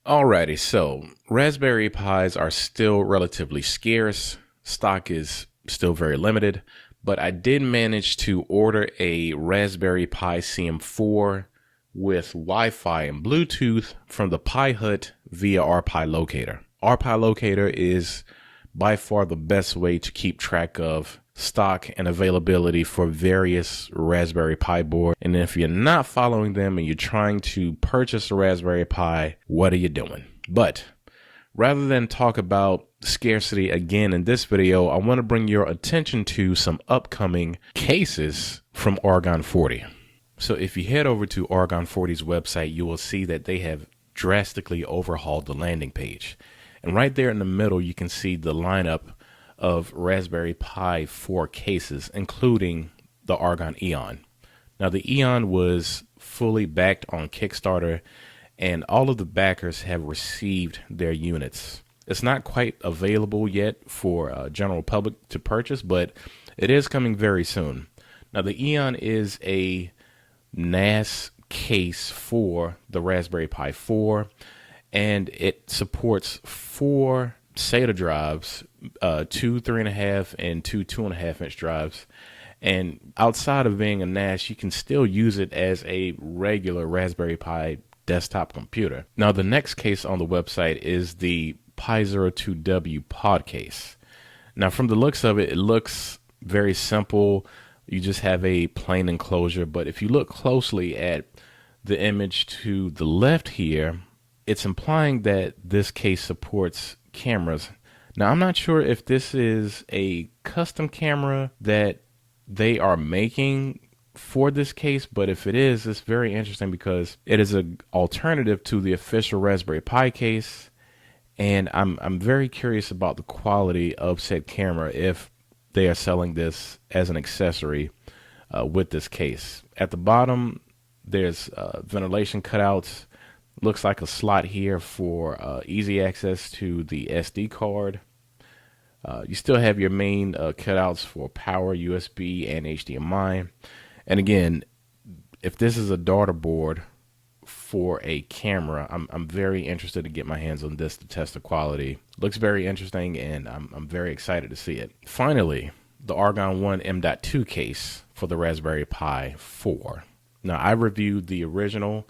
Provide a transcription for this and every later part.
Alrighty, so Raspberry Pis are still relatively scarce. Stock is still very limited, but I did manage to order a Raspberry Pi CM4 with Wi-Fi and Bluetooth from the Pi Hut via RPi Locator. RPi Locator is by far the best way to keep track of stock and availability for various Raspberry Pi boards. And if you're not following them and you're trying to purchase a Raspberry Pi, what are you doing? But rather than talk about scarcity again in this video, I want to bring your attention to some upcoming cases from Argon 40. So if you head over to Argon 40's website, you will see that they have drastically overhauled the landing page. And right there in the middle, you can see the lineup of Raspberry Pi 4 cases, including the Argon EON. Now, the EON was fully backed on Kickstarter, and all of the backers have received their units. It's not quite available yet for general public to purchase, but it is coming very soon. Now, the EON is a NAS case for the Raspberry Pi 4, and it supports 4 SATA drives, 2 3.5 and 2 2.5 inch drives. And outside of being a NAS, you can still use it as a regular Raspberry Pi desktop computer. Now, the next case on the website is the Pi 02W pod case. Now, from the looks of it, it looks very simple. You just have a plain enclosure, but if you look closely at the image to the left here, it's implying that this case supports cameras. Now, I'm not sure if this is a custom camera that they are making for this case, but if it is, it's very interesting because it is an alternative to the official Raspberry Pi case, and I'm very curious about the quality of said camera if they are selling this as an accessory with this case. At the bottom, there's ventilation cutouts. Looks like a slot here for easy access to the SD card. You still have your main cutouts for power, USB, and HDMI. And again, if this is a daughter board for a camera, I'm very interested to get my hands on this to test the quality. Looks very interesting, and I'm very excited to see it. Finally, the Argon ONE M.2 case for the Raspberry Pi 4. Now, I reviewed the original.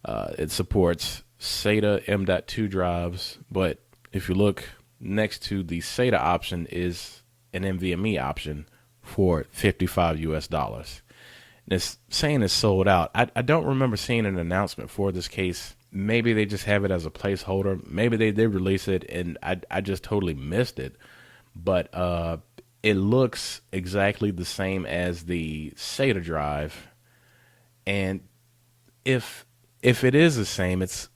It supports SATA M.2 drives, but if you look next to the SATA option is an NVMe option for $55 US. And it's saying it's sold out. I don't remember seeing an announcement for this case. Maybe they just have it as a placeholder. Maybe they did release it and I just totally missed it. But it looks exactly the same as the SATA drive. And if it is the same, it's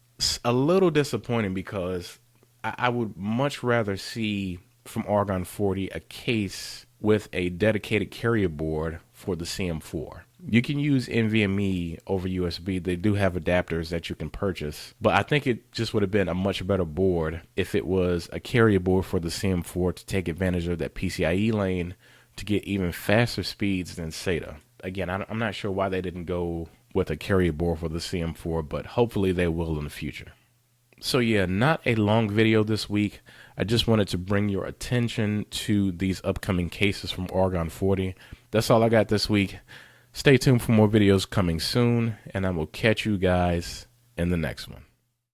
a little disappointing because I would much rather see from Argon 40 a case with a dedicated carrier board for the CM4. You can use NVMe over USB. They do have adapters that you can purchase, but I think it just would have been a much better board if it was a carrier board for the CM4 to take advantage of that PCIe lane to get even faster speeds than SATA. Again, I'm not sure why they didn't go with a carrier board for the CM4, but hopefully they will in the future. So yeah, not a long video this week. I just wanted to bring your attention to these upcoming cases from Argon 40. That's all I got this week. Stay tuned for more videos coming soon, and I will catch you guys in the next one.